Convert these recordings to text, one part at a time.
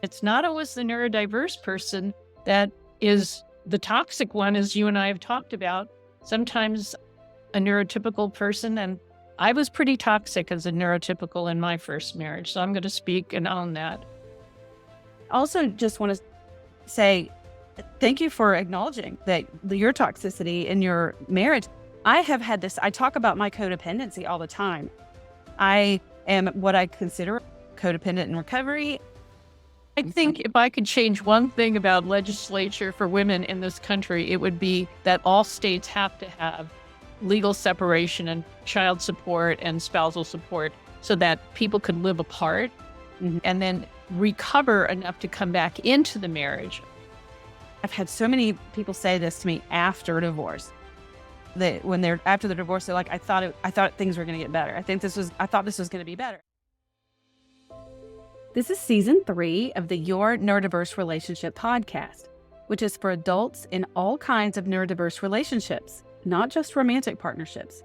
It's not always the neurodiverse person that is the toxic one, as you and I have talked about. Sometimes a neurotypical person, and I was pretty toxic as a neurotypical in my first marriage, so I'm going to speak and own that. Also, just want to say thank you for acknowledging that your toxicity in your marriage. I have had this, I talk about my codependency all the time. I am what I consider codependent in recovery. I think if I could change one thing about legislature for women in this country, it would be that all states have to have legal separation and child support and spousal support so that people could live apart and then recover enough to come back into the marriage. I've had so many people say this to me after divorce. That when they're after the divorce, they're like, I thought things were going to get better. I thought this was going to be better. This is season 3 of the Your Neurodiverse Relationship podcast, which is for adults in all kinds of neurodiverse relationships, not just romantic partnerships.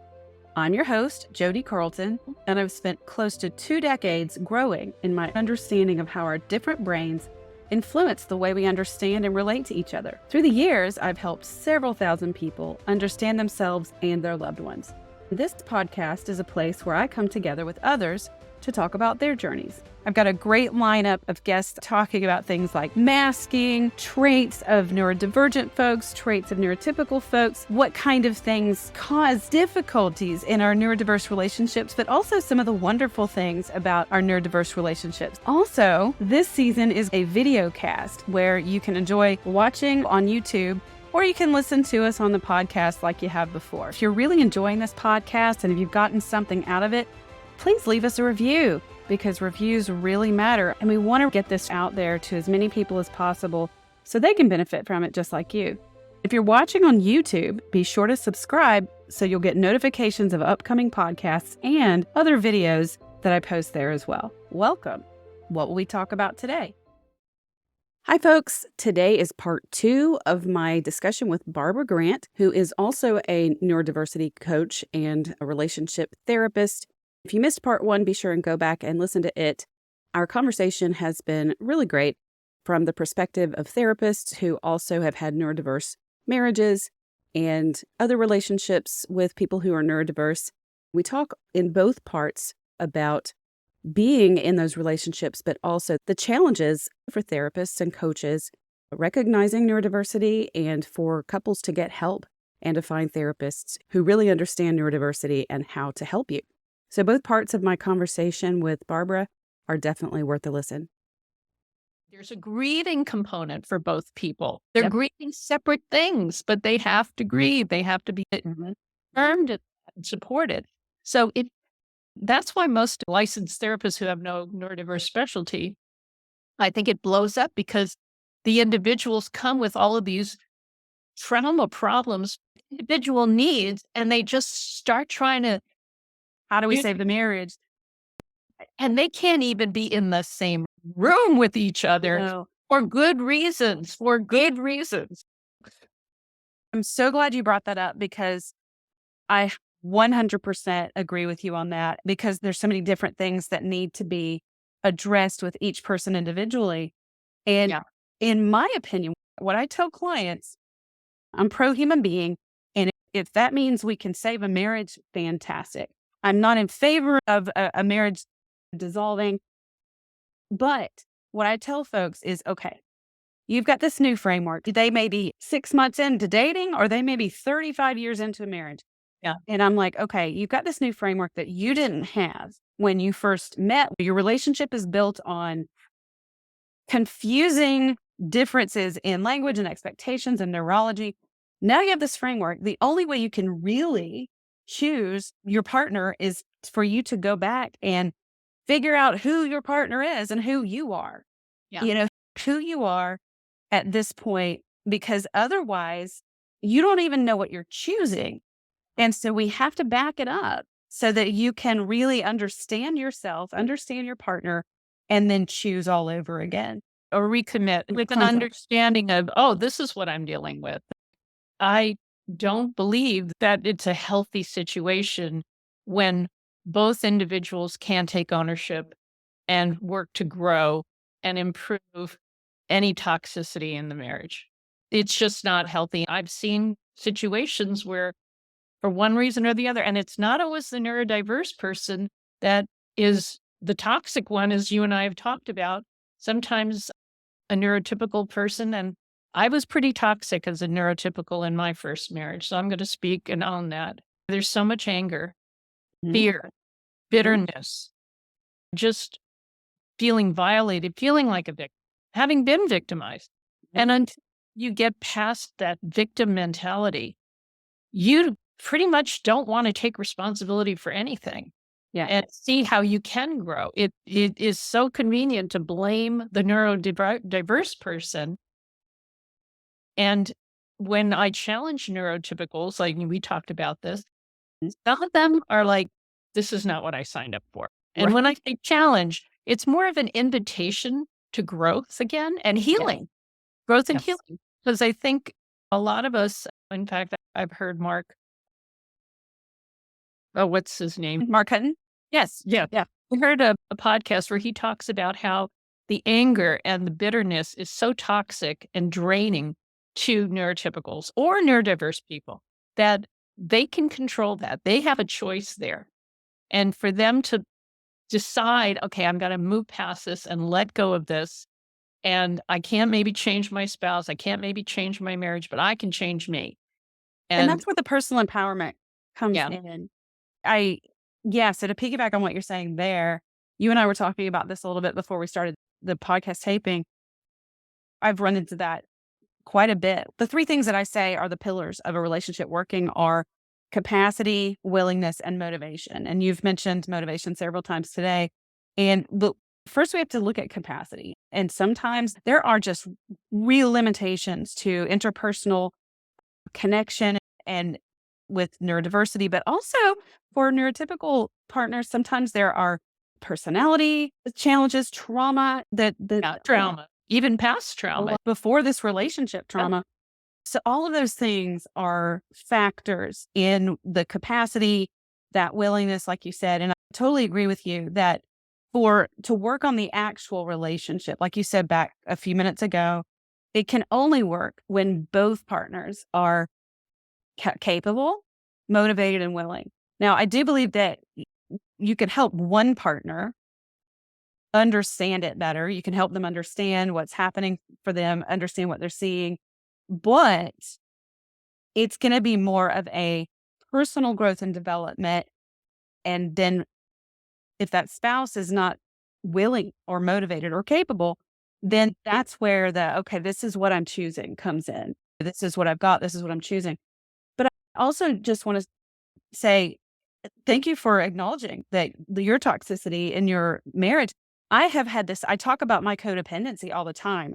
I'm your host, Jodi Carlton, and I've spent close to 2 decades growing in my understanding of how our different brains influence the way we understand and relate to each other. Through the years, I've helped several thousand people understand themselves and their loved ones. This podcast is a place where I come together with others to talk about their journeys. I've got a great lineup of guests talking about things like masking, traits of neurodivergent folks, traits of neurotypical folks, what kind of things cause difficulties in our neurodiverse relationships, but also some of the wonderful things about our neurodiverse relationships. Also, this season is a video cast where you can enjoy watching on YouTube, or you can listen to us on the podcast like you have before. If you're really enjoying this podcast and if you've gotten something out of it, please leave us a review, because reviews really matter. And we want to get this out there to as many people as possible so they can benefit from it just like you. If you're watching on YouTube, be sure to subscribe so you'll get notifications of upcoming podcasts and other videos that I post there as well. Welcome. What will we talk about today? Hi, folks. Today is part 2 of my discussion with Barbara Grant, who is also a neurodiversity coach and a relationship therapist. If you missed part 1, be sure and go back and listen to it. Our conversation has been really great from the perspective of therapists who also have had neurodiverse marriages and other relationships with people who are neurodiverse. We talk in both parts about being in those relationships, but also the challenges for therapists and coaches recognizing neurodiversity and for couples to get help and to find therapists who really understand neurodiversity and how to help you. So both parts of my conversation with Barbara are definitely worth a listen. There's a grieving component for both people. They're grieving separate things, but they have to grieve. They have to be affirmed and supported. So that's why most licensed therapists who have no neurodiverse specialty, I think it blows up because the individuals come with all of these trauma problems, individual needs, and they just start trying to, how do we save the marriage? And they can't even be in the same room with each other for good reasons, I'm so glad you brought that up because I 100% agree with you on that, because there's so many different things that need to be addressed with each person individually. And in my opinion, what I tell clients, I'm pro human being. And if that means we can save a marriage, fantastic. I'm not in favor of a marriage dissolving. But what I tell folks is, okay, you've got this new framework. They may be 6 months into dating, or they may be 35 years into a marriage. Yeah. And I'm like, okay, you've got this new framework that you didn't have when you first met. Your relationship is built on confusing differences in language and expectations and neurology. Now you have this framework. The only way you can really choose your partner is for you to go back and figure out who your partner is and who you are. Who you are at this point, because otherwise you don't even know what you're choosing. And so we have to back it up so that you can really understand yourself, understand your partner, and then choose all over again. Or recommit with an understanding of, this is what I'm dealing with. I don't believe that it's a healthy situation when both individuals can take ownership and work to grow and improve any toxicity in the marriage. It's just not healthy. I've seen situations where, for one reason or the other, and it's not always the neurodiverse person that is the toxic one, as you and I have talked about. Sometimes a neurotypical person, and I was pretty toxic as a neurotypical in my first marriage. So I'm going to speak and own that. There's so much anger, fear, bitterness, just feeling violated, feeling like a victim, having been victimized. And until you get past that victim mentality, you pretty much don't want to take responsibility for anything. And see how you can grow. It is so convenient to blame the neurodiverse person. And when I challenge neurotypicals, like we talked about this, some of them are like, this is not what I signed up for. And when I say challenge, it's more of an invitation to growth again and healing, growth and healing. Because I think a lot of us, in fact, I've heard Mark, what's his name? Mark Hutton? Yes. Yeah. We heard a podcast where he talks about how the anger and the bitterness is so toxic and draining to neurotypicals or neurodiverse people that they can control that. They have a choice there. And for them to decide, okay, I'm going to move past this and let go of this. And I can't maybe change my spouse. I can't maybe change my marriage, but I can change me. And that's where the personal empowerment comes in. So to piggyback on what you're saying there, you and I were talking about this a little bit before we started the podcast taping. I've run into that quite a bit. The three things that I say are the pillars of a relationship working are capacity, willingness, and motivation. And you've mentioned motivation several times today. But first we have to look at capacity. And sometimes there are just real limitations to interpersonal connection and with neurodiversity, but also for neurotypical partners, sometimes there are personality challenges, trauma trauma, even past trauma before this relationship trauma. So all of those things are factors in the capacity, that willingness, like you said. And I totally agree with you that to work on the actual relationship, like you said back a few minutes ago, it can only work when both partners are capable, motivated, and willing. Now, I do believe that you could help one partner understand it better. You can help them understand what's happening for them, understand what they're seeing, but it's going to be more of a personal growth and development. And then if that spouse is not willing or motivated or capable, then that's where this is what I'm choosing comes in. This is what I've got. This is what I'm choosing. But I also just want to say thank you for acknowledging that your toxicity in your marriage. I have had this. I talk about my codependency all the time.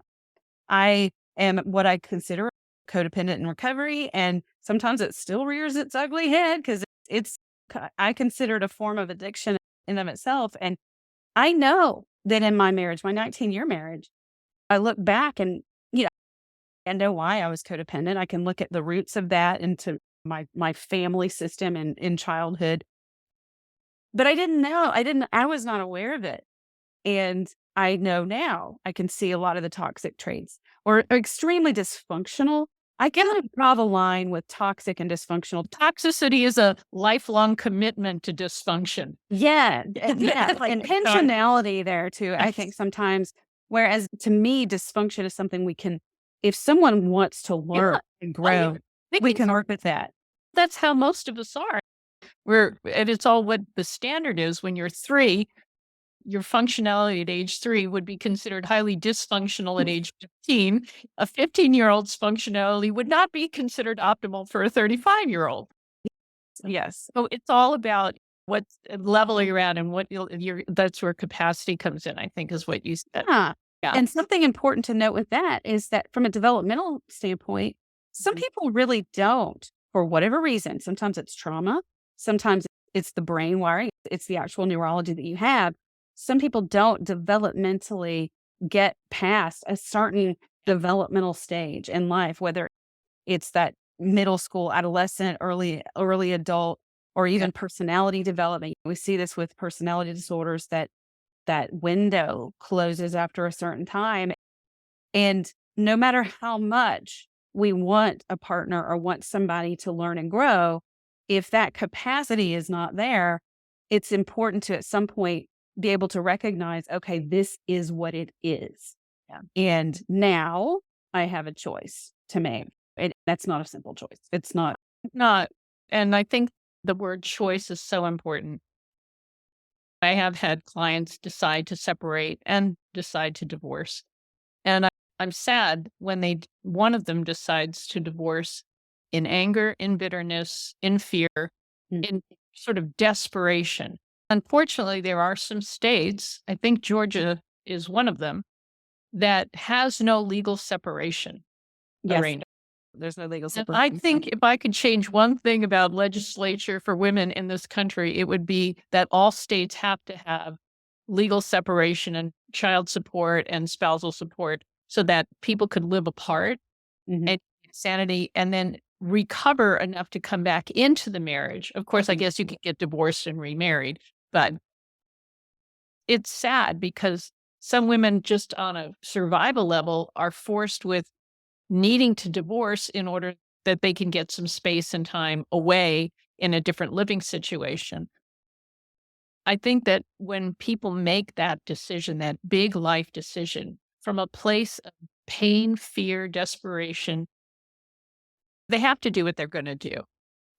I am what I consider codependent in recovery, and sometimes it still rears its ugly head because I consider it a form of addiction in of itself. And I know that in my marriage, my 19-year marriage, I look back and I know why I was codependent. I can look at the roots of that into my family system and in childhood. But I didn't know. I was not aware of it. And I know now I can see a lot of the toxic traits or extremely dysfunctional. I cannot draw the line with toxic and dysfunctional. Toxicity is a lifelong commitment to dysfunction. Yeah. Like intentionality there too, I think sometimes. Whereas to me, dysfunction is something we can, if someone wants to learn and grow, we can work with that. That's how most of us are. And it's all what the standard is. When you're 3, your functionality at age 3 would be considered highly dysfunctional at age 15. A 15-year-old's functionality would not be considered optimal for a 35-year-old. Yes. So it's all about what level you're at and what that's where capacity comes in, I think is what you said. Yeah. And something important to note with that is that from a developmental standpoint, some people really don't, for whatever reason. Sometimes it's trauma. Sometimes it's the brain wiring. It's the actual neurology that you have. Some people don't developmentally get past a certain developmental stage in life, whether it's that middle school, adolescent, early adult, or even personality development. We see this with personality disorders that that window closes after a certain time. And no matter how much we want a partner or want somebody to learn and grow, if that capacity is not there, it's important to at some point be able to recognize, okay, this is what it is. Yeah. And now I have a choice to make. And that's not a simple choice. It's not. Not, and I think the word choice is so important. I have had clients decide to separate and decide to divorce. And I'm sad when one of them decides to divorce in anger, in bitterness, in fear, Mm. in sort of desperation. Unfortunately, there are some states, I think Georgia is one of them, that has no legal separation Yes. arrangement. There's no legal And I separation. think if I could change one thing about legislature for women in this country, it would be that all states have to have legal separation and child support and spousal support so that people could live apart Mhm. and sanity and then recover enough to come back into the marriage. Of course, I guess you could get divorced and remarried, but it's sad because some women just on a survival level are forced with needing to divorce in order that they can get some space and time away in a different living situation. I think that when people make that decision, that big life decision from a place of pain, fear, desperation, they have to do what they're going to do.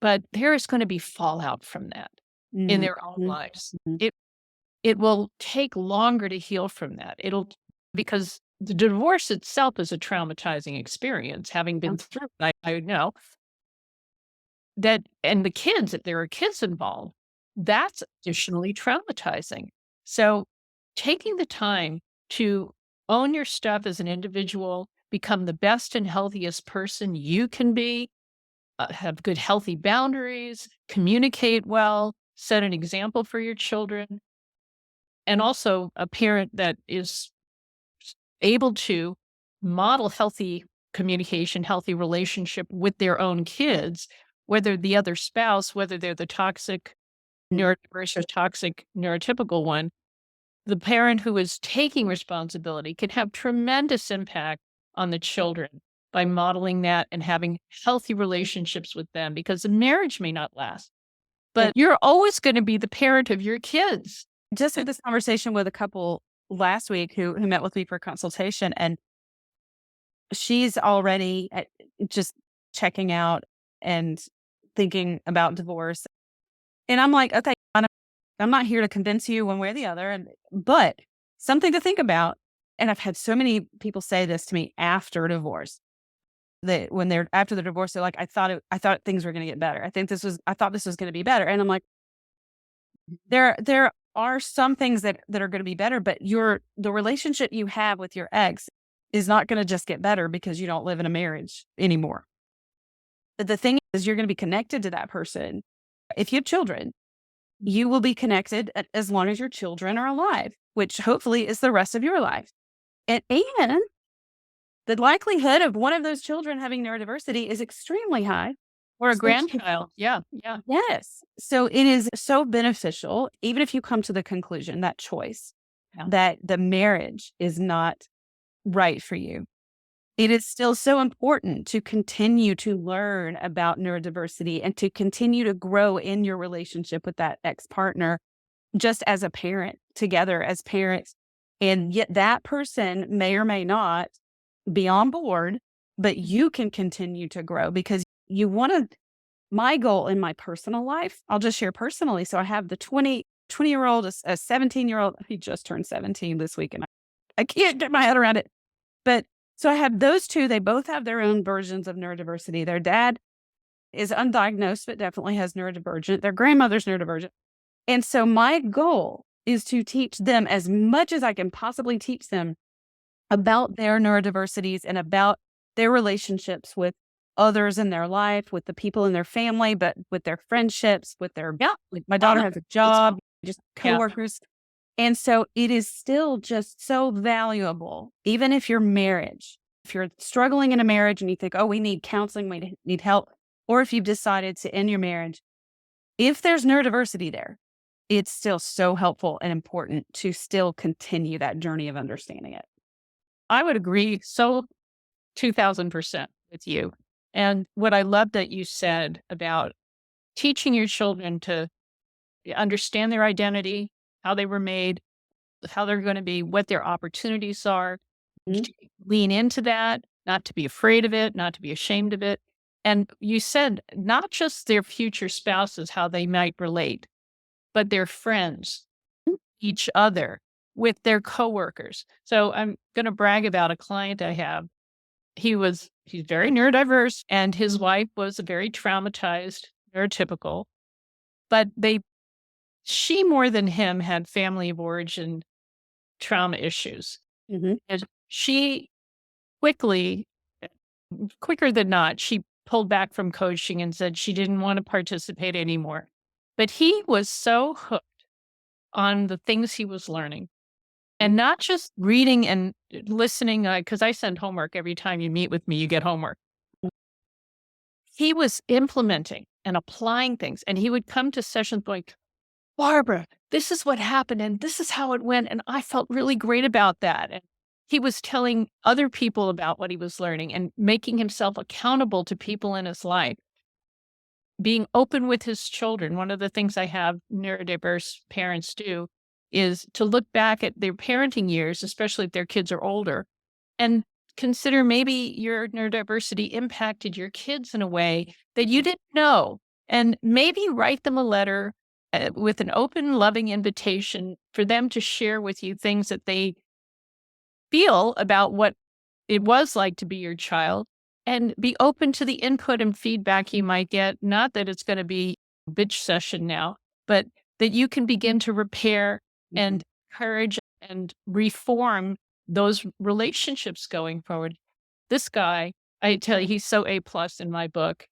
But there is going to be fallout from that in Mhm. their own lives. Mhm. It will take longer to heal from that. It'll because the divorce itself is a traumatizing experience, having been through it, I know that, and the kids, if there are kids involved, that's additionally traumatizing. So taking the time to own your stuff as an individual, become the best and healthiest person you can be, have good, healthy boundaries, communicate well, set an example for your children, and also a parent that is able to model healthy communication, healthy relationship with their own kids, whether the other spouse, whether they're the toxic neurodiverse or toxic neurotypical one, the parent who is taking responsibility can have tremendous impact on the children by modeling that and having healthy relationships with them because the marriage may not last, but you're always going to be the parent of your kids. Just had this conversation with a couple last week who met with me for consultation, and she's already just checking out and thinking about divorce. And I'm like, okay, I'm not here to convince you one way or the other, but something to think about. And I've had so many people say this to me after divorce. That when they're after the divorce, they're like, I thought things were going to get better. I thought this was going to be better. And I'm like, there are some things that are going to be better, but the relationship you have with your ex is not going to just get better because you don't live in a marriage anymore. But the thing is, you're going to be connected to that person. If you have children, you will be connected as long as your children are alive, which hopefully is the rest of your life. And the likelihood of one of those children having neurodiversity is extremely high. Or a So- grandchild. Yeah. Yeah. Yes. So it is so beneficial, even if you come to the conclusion, that choice, Yeah. that the marriage is not right for you. It is still so important to continue to learn about neurodiversity and to continue to grow in your relationship with that ex partner, just as a parent, together as parents. And yet that person may or may not be on board, but you can continue to grow because you want to. My goal in my personal life, I'll just share personally. So I have the 20-year-old, a 17-year-old. He just turned 17 this week, and I can't get my head around it. But so I have those two. They both have their own versions of neurodiversity. Their dad is undiagnosed, but definitely has neurodivergent. Their grandmother's neurodivergent. And so my goal is to teach them as much as I can possibly teach them about their neurodiversities and about their relationships with others in their life, with the people in their family, but with their friendships, with their, like my daughter has a job, just coworkers. And so it is still just so valuable, even if if you're struggling in a marriage and you think, oh, we need counseling, we need help, or if you've decided to end your marriage, if there's neurodiversity there, it's still so helpful and important to still continue that journey of understanding it. I would agree so 2000% with you. And what I love that you said about teaching your children to understand their identity, how they were made, how they're going to be, what their opportunities are, Mhm. lean into that, not to be afraid of it, not to be ashamed of it. And you said not just their future spouses, how they might relate, but their friends, each other, with their coworkers. So I'm going to brag about a client I have. He's very neurodiverse, and his wife was a very traumatized, neurotypical, but she more than him had family of origin trauma issues. Mhm. And she quickly, quicker than not, she pulled back from coaching and said she didn't want to participate anymore. But he was so hooked on the things he was learning and not just reading and listening, because I send homework every time you meet with me, you get homework. He was implementing and applying things. And he would come to sessions like, Barbara, this is what happened and this is how it went. And I felt really great about that. And he was telling other people about what he was learning and making himself accountable to people in his life, being open with his children. One of the things I have neurodiverse parents do is to look back at their parenting years, especially if their kids are older, and consider maybe your neurodiversity impacted your kids in a way that you didn't know. And maybe write them a letter with an open, loving invitation for them to share with you things that they feel about what it was like to be your child, and be open to the input and feedback you might get. Not that it's going to be a bitch session now, but that you can begin to repair and encourage and reform those relationships going forward. This guy, I tell you, he's so A plus in my book.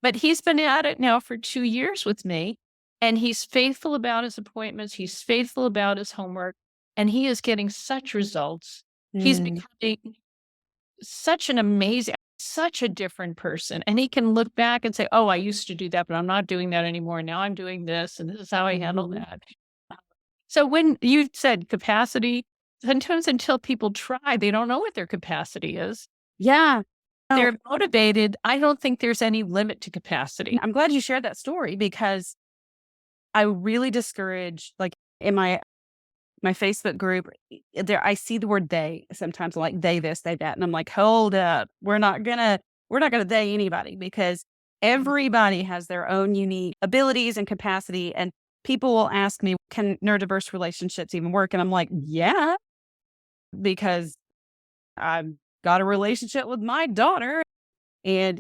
But he's been at it now for 2 years with me, and he's faithful about his appointments. He's faithful about his homework, and he is getting such results. He's Mm. becoming such a different person. And he can look back and say, oh, I used to do that, but I'm not doing that anymore. Now I'm doing this, and this is how I handle Mhm. that. So when you said capacity, sometimes until people try, they don't know what their capacity is. Yeah. Oh, They're motivated. I don't think there's any limit to capacity. I'm glad you shared that story because I really discourage, like in my Facebook group, there I see the word they sometimes, like they this, they that, and I'm like, hold up, we're not gonna they anybody because everybody has their own unique abilities and capacity. And people will ask me, can neurodiverse relationships even work? And I'm like, yeah, because I've got a relationship with my daughter, and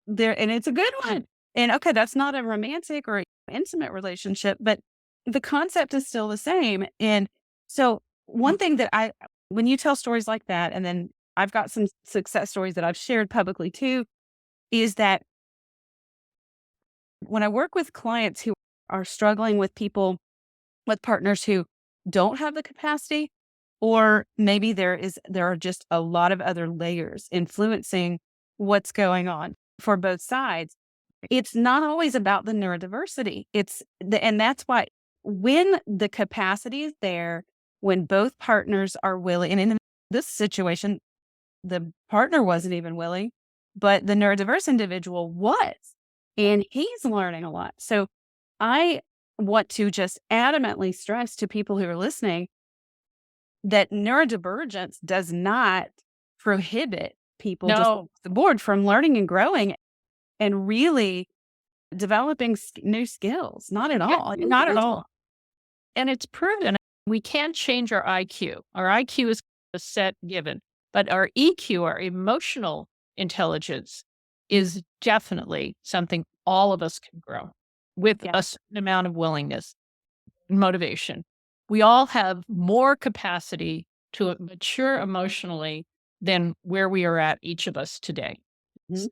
there, and it's a good one. And okay, that's not a romantic or intimate relationship, but the concept is still the same. And so one thing that when you tell stories like that, and then I've got some success stories that I've shared publicly too, is that when I work with clients who are struggling with people, with partners who don't have the capacity, or maybe there are just a lot of other layers influencing what's going on for both sides. It's not always about the neurodiversity. And that's why when the capacity is there, when both partners are willing, and in this situation, the partner wasn't even willing, but the neurodiverse individual was, and he's learning a lot. So I want to just adamantly stress to people who are listening that neurodivergence does not prohibit people just No, across the board from learning and growing and really developing new skills. Not at yeah, all. not at all. And it's proven we can't change our IQ. Our IQ is a set given, but our EQ, our emotional intelligence, is definitely something all of us can grow with Yeah. a certain amount of willingness and motivation. We all have more capacity to mature emotionally than where we are at, each of us today. Mhm.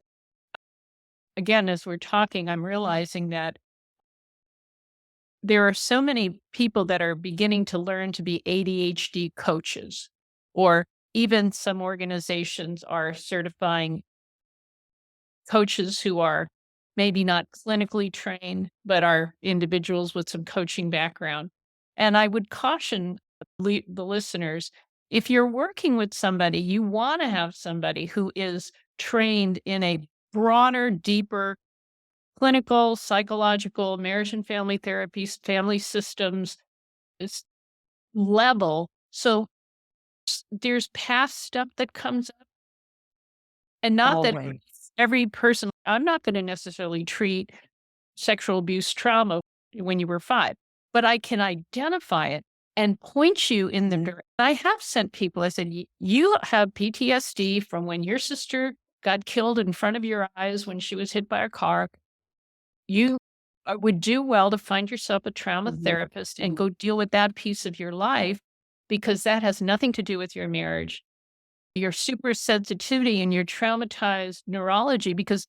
Again, as we're talking, I'm realizing that there are so many people that are beginning to learn to be ADHD coaches, or even some organizations are certifying coaches who are maybe not clinically trained, but are individuals with some coaching background. And I would caution the listeners, if you're working with somebody, you want to have somebody who is trained in a broader, deeper clinical, psychological, marriage and family therapies, family systems level. So there's past stuff that comes up, and not that Always. every person, I'm not going to necessarily treat sexual abuse trauma when you were 5, but I can identify it and point you in the direction. I have sent people, I said, You have PTSD from when your sister got killed in front of your eyes when she was hit by a car. You would do well to find yourself a trauma therapist and go deal with that piece of your life, because that has nothing to do with your marriage, your super sensitivity and your traumatized neurology, because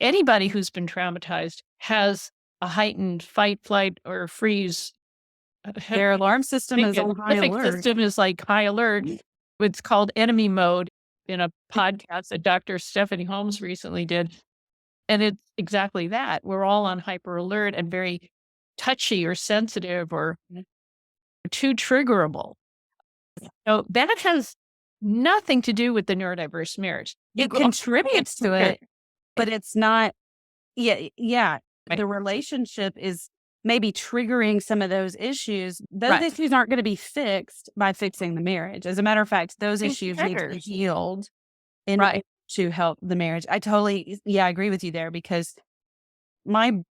anybody who's been traumatized has a heightened fight, flight, or freeze. Their alarm system is on high Limbic alert. system is like high alert. It's called enemy mode in a podcast that Dr. Stephanie Holmes recently did. And it's exactly that. We're all on hyper alert and very touchy or sensitive or too triggerable. So that has nothing to do with the neurodiverse marriage. It contributes to it, but it's not. Yeah. Right. The relationship is maybe triggering some of those issues. Those Right. issues aren't going to be fixed by fixing the marriage. As a matter of fact, those It's issues need to be triggers. healed in Right. order to help the marriage. I agree with you there, because I'm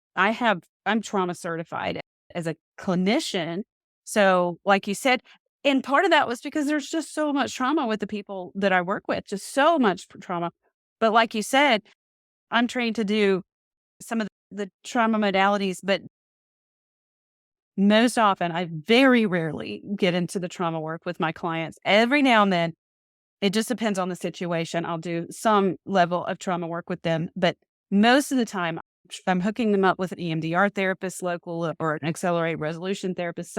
trauma certified as a clinician. So like you said, and part of that was because there's just so much trauma with the people that I work with, just so much trauma. But like you said, I'm trained to do some of the trauma modalities, but most often I very rarely get into the trauma work with my clients. Every now and then, it just depends on the situation. I'll do some level of trauma work with them, but most of the time I'm hooking them up with an EMDR therapist, local, or an accelerated resolution therapist,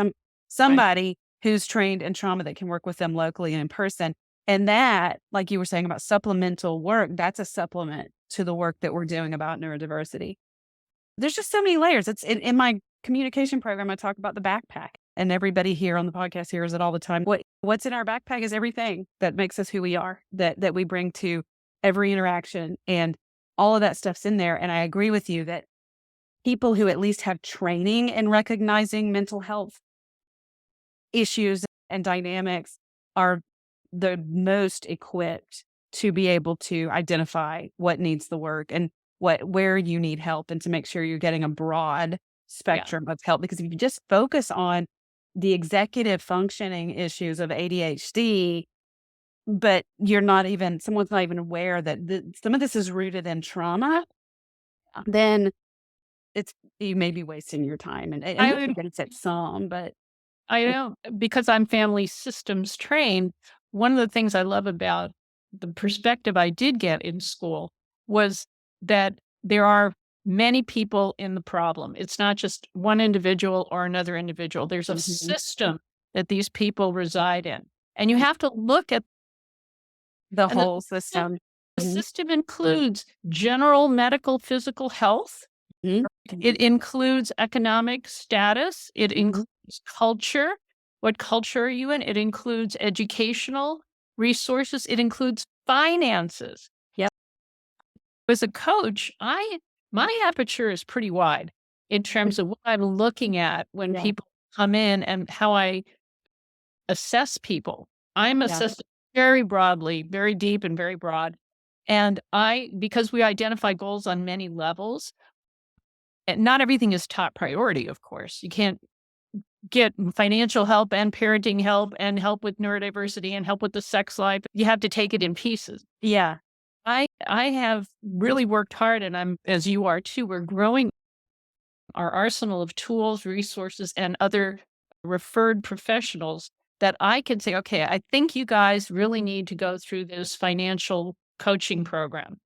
somebody who's trained in trauma that can work with them locally and in person. And that, like you were saying about supplemental work, that's a supplement to the work that we're doing about neurodiversity. There's just so many layers. It's in my communication program, I talk about the backpack, and everybody here on the podcast hears it all the time. What's in our backpack is everything that makes us who we are, that we bring to every interaction, and all of that stuff's in there. And I agree with you that people who at least have training in recognizing mental health issues and dynamics are the most equipped to be able to identify what needs the work and where you need help, and to make sure you're getting a broad spectrum of help. Because if you just focus on the executive functioning issues of ADHD, but someone's not even aware that some of this is rooted in trauma, then you may be wasting your time. And I you're would going to set some, but I know, because I'm family systems trained. One of the things I love about the perspective I did get in school was that there are many people in the problem. It's not just one individual or another individual. There's a system that these people reside in. And you have to look at the and whole system. The system includes general medical physical health. Mhm. It includes economic status. It includes culture. What culture are you in? It includes educational resources. It includes finances. Yep. As a coach, my aperture is pretty wide in terms of what I'm looking at when people come in and how I assess people. I'm assessed very broadly, very deep and very broad. And because we identify goals on many levels, and not everything is top priority, of course. You can't get financial help and parenting help and help with neurodiversity and help with the sex life. You have to take it in pieces. Yeah. I have really worked hard, and I'm, as you are too, we're growing our arsenal of tools, resources, and other referred professionals that I can say, okay, I think you guys really need to go through this financial coaching program.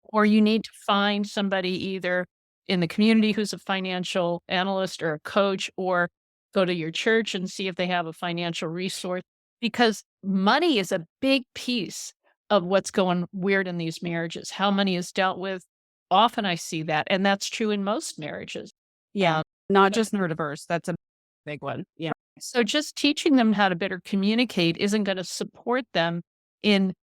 Or you need to find somebody either in the community who's a financial analyst or a coach, or go to your church and see if they have a financial resource, because money is a big piece of what's going weird in these marriages. How money is dealt with, often I see that, and that's true in most marriages. Yeah. Not just neurodiverse. That's a big one. Yeah. So just teaching them how to better communicate isn't going to support them in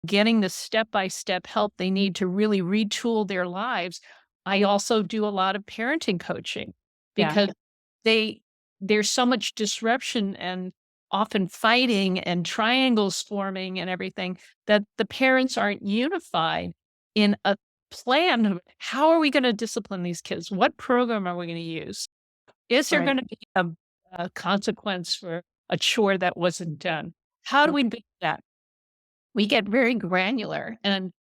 getting the step-by-step help they need to really retool their lives. I also do a lot of parenting coaching Yeah. because there's so much disruption and often fighting and triangles forming and everything that the parents aren't unified in a plan of how are we going to discipline these kids? What program are we going to use? Is there Right. going to be a consequence for a chore that wasn't done? How do we do that? We get very granular, and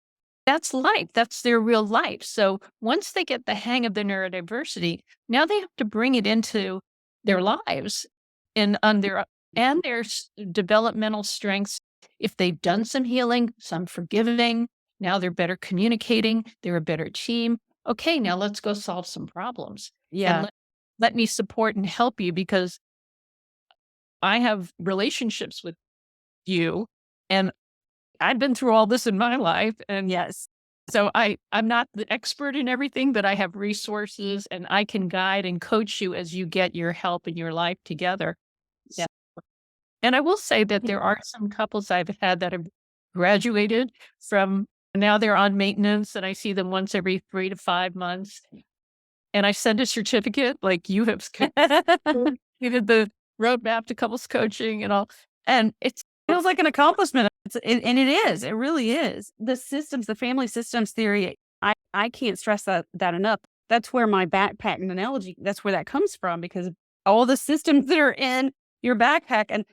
that's life. That's their real life. So once they get the hang of the neurodiversity, now they have to bring it into their lives and on their developmental strengths. If they've done some healing, some forgiving, now they're better communicating, they're a better team. Okay, now let's go solve some problems. Yeah. And let me support and help you because I have relationships with you and I've been through all this in my life. And Yes. so I'm not the expert in everything, but I have resources and I can guide and coach you as you get your help in your life together. Yeah. And I will say that there are some couples I've had that have graduated from now they're on maintenance and I see them once every 3 to 5 months. And I send a certificate like you have completed the roadmap to couples coaching and all. And it Feels like an accomplishment. And it is. It really is. The systems, the family systems theory, I can't stress that enough. That's where my backpack analogy, that's where that comes from because all the systems that are in your backpack. And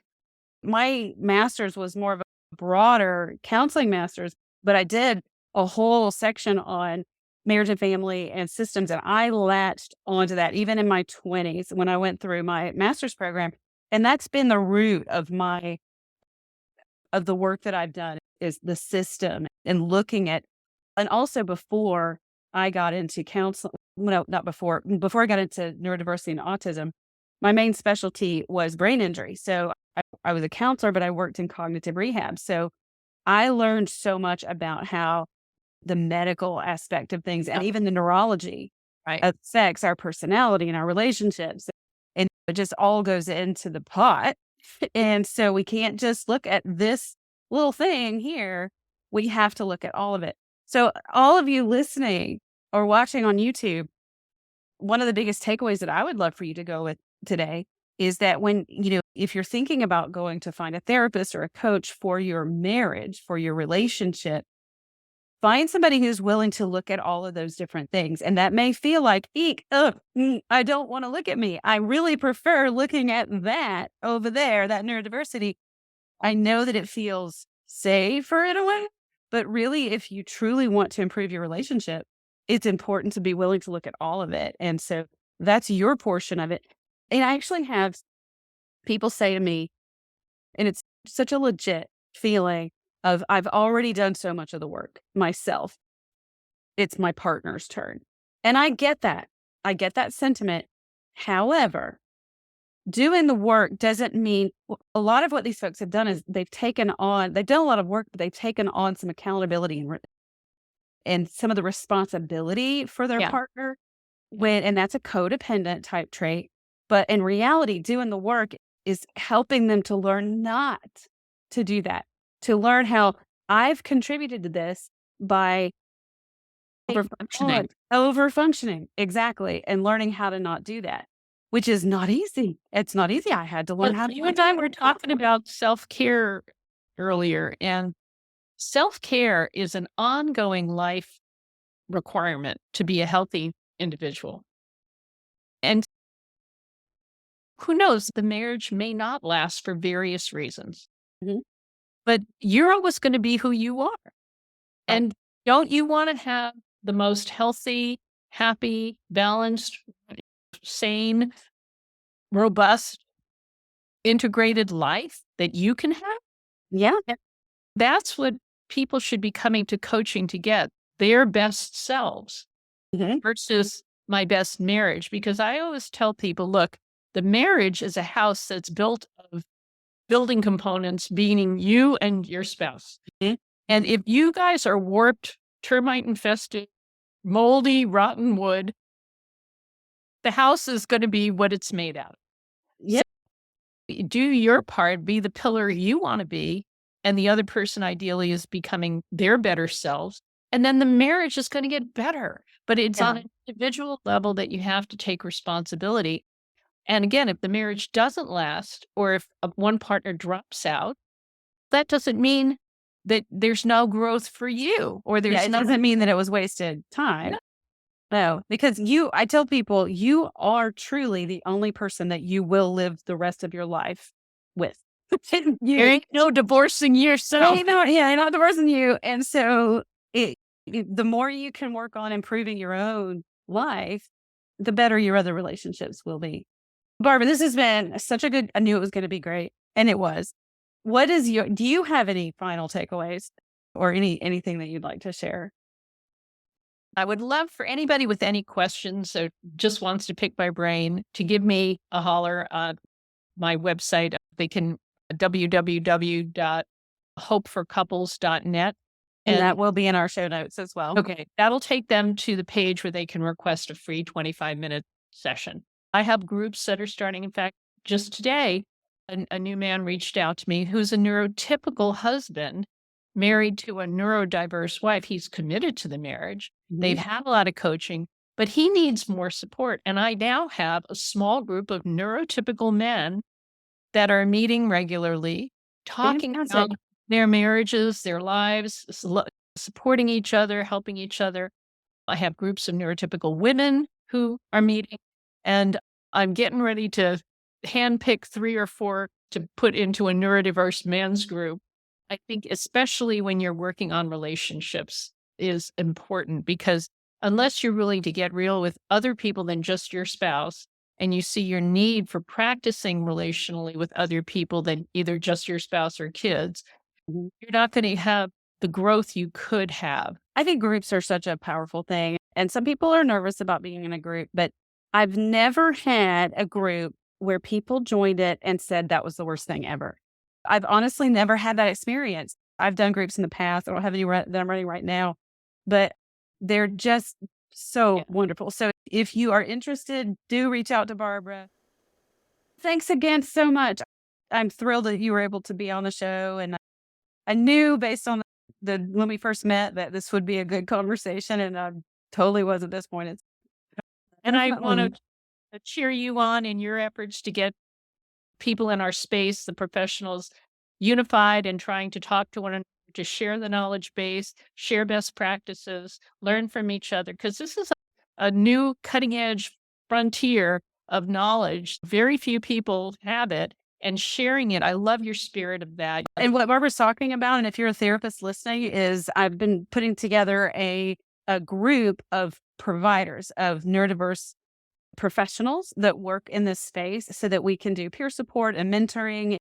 my master's was more of a broader counseling master's, but I did a whole section on marriage and family and systems. And I latched onto that even in my 20s when I went through my master's program. And that's been the root of the work that I've done is the system and looking at, and also before I got into counseling, no, not before I got into neurodiversity and autism, my main specialty was brain injury. So I was a counselor, but I worked in cognitive rehab. So I learned so much about how the medical aspect of things and even the neurology right. affects our personality and our relationships. And it just all goes into the pot. And so we can't just look at this little thing here. We have to look at all of it. So all of you listening or watching on YouTube, one of the biggest takeaways that I would love for you to go with today is that when, if you're thinking about going to find a therapist or a coach for your marriage, for your relationship, find somebody who's willing to look at all of those different things. And that may feel like, eek, I don't want to look at me. I really prefer looking at that over there, that neurodiversity. I know that it feels safer in a way, but really, if you truly want to improve your relationship, it's important to be willing to look at all of it. And so that's your portion of it. And I actually have people say to me, and it's such a legit feeling of I've already done so much of the work myself. It's my partner's turn. And I get that. I get that sentiment. However, doing the work doesn't mean a lot of what these folks have done is they've done a lot of work, but they've taken on some accountability and some of the responsibility for their partner and that's a codependent type trait. But in reality, doing the work is helping them to learn not to do that, to learn how I've contributed to this by overfunctioning. Exactly. And learning how to not do that, which is not easy. It's not easy. I had to learn how to. You and I were talking about self-care earlier, and self-care is an ongoing life requirement to be a healthy individual. And who knows, the marriage may not last for various reasons. Mhm. But you're always going to be who you are. And don't you want to have the most healthy, happy, balanced, sane, robust, integrated life that you can have? Yeah. That's what people should be coming to coaching to get their best selves versus my best marriage. Because I always tell people, look, the marriage is a house that's built of building components, meaning you and your spouse. And if you guys are warped, termite infested, moldy, rotten wood. The house is going to be what it's made out of. Yeah. So do your part, be the pillar you want to be, and the other person ideally is becoming their better selves. And then the marriage is going to get better. But it's on an individual level that you have to take responsibility. And again, if the marriage doesn't last, or if one partner drops out, that doesn't mean that there's no growth for you, or there's it doesn't mean that it was wasted time. No, because I tell people, you are truly the only person that you will live the rest of your life with. there ain't no divorcing yourself. I'm not divorcing you. And so the more you can work on improving your own life, the better your other relationships will be. Barbara, this has been such a good, I knew it was going to be great. And it was. Do you have any final takeaways or anything that you'd like to share? I would love for anybody with any questions or just wants to pick my brain to give me a holler on my website. They can www.hopeforcouples.net. And that will be in our show notes as well. Okay. That'll take them to the page where they can request a free 25-minute session. I have groups that are starting. In fact, just today, a new man reached out to me who's a neurotypical husband married to a neurodiverse wife. He's committed to the marriage. Mm-hmm. They've had a lot of coaching, but he needs more support. And I now have a small group of neurotypical men that are meeting regularly, talking about their marriages, their lives, supporting each other, helping each other. I have groups of neurotypical women who are meeting, and I'm getting ready to handpick 3 or 4 to put into a neurodiverse men's group. I think especially when you're working on relationships is important, because unless you're willing to get real with other people than just your spouse, and you see your need for practicing relationally with other people than either just your spouse or kids, you're not going to have the growth you could have. I think groups are such a powerful thing. And some people are nervous about being in a group, but I've never had a group where people joined it and said that was the worst thing ever. I've honestly never had that experience. I've done groups in the past. I don't have any that I'm running right now, but they're just so wonderful. So if you are interested, do reach out to Barbara. Thanks again so much. I'm thrilled that you were able to be on the show. And I knew based on when we first met that this would be a good conversation, and I totally wasn't disappointed. And I want to cheer you on in your efforts to get people in our space, the professionals, unified and trying to talk to one another, to share the knowledge base, share best practices, learn from each other, because this is a new cutting edge frontier of knowledge. Very few people have it, and sharing it. I love your spirit of that. And what Barbara's talking about, and if you're a therapist listening, is I've been putting together a group of providers of neurodiverse professionals that work in this space so that we can do peer support and mentoring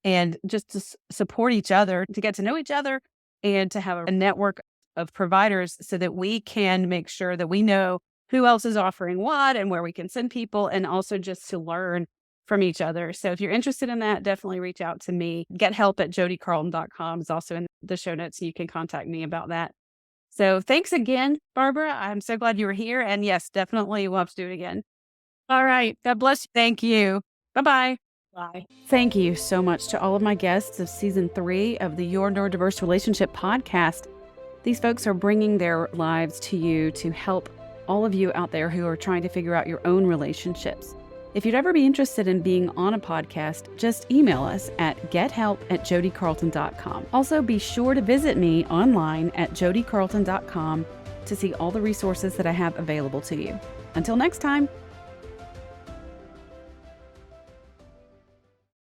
and just to support each other, to get to know each other, and to have a network of providers so that we can make sure that we know who else is offering what and where we can send people, and also just to learn from each other. So if you're interested in that, definitely reach out to me. Get help at jodicarlton.com is also in the show notes, so you can contact me about that. So thanks again, Barbara. I'm so glad you were here. And yes, definitely we'll have to do it again. All right. God bless you. Thank you. Bye-bye. Bye. Thank you so much to all of my guests of season 3 of the Your Neurodiverse Relationship podcast. These folks are bringing their lives to you to help all of you out there who are trying to figure out your own relationships. If you'd ever be interested in being on a podcast, just email us at gethelp@jodicarlton.com. Also, be sure to visit me online at jodicarlton.com to see all the resources that I have available to you. Until next time.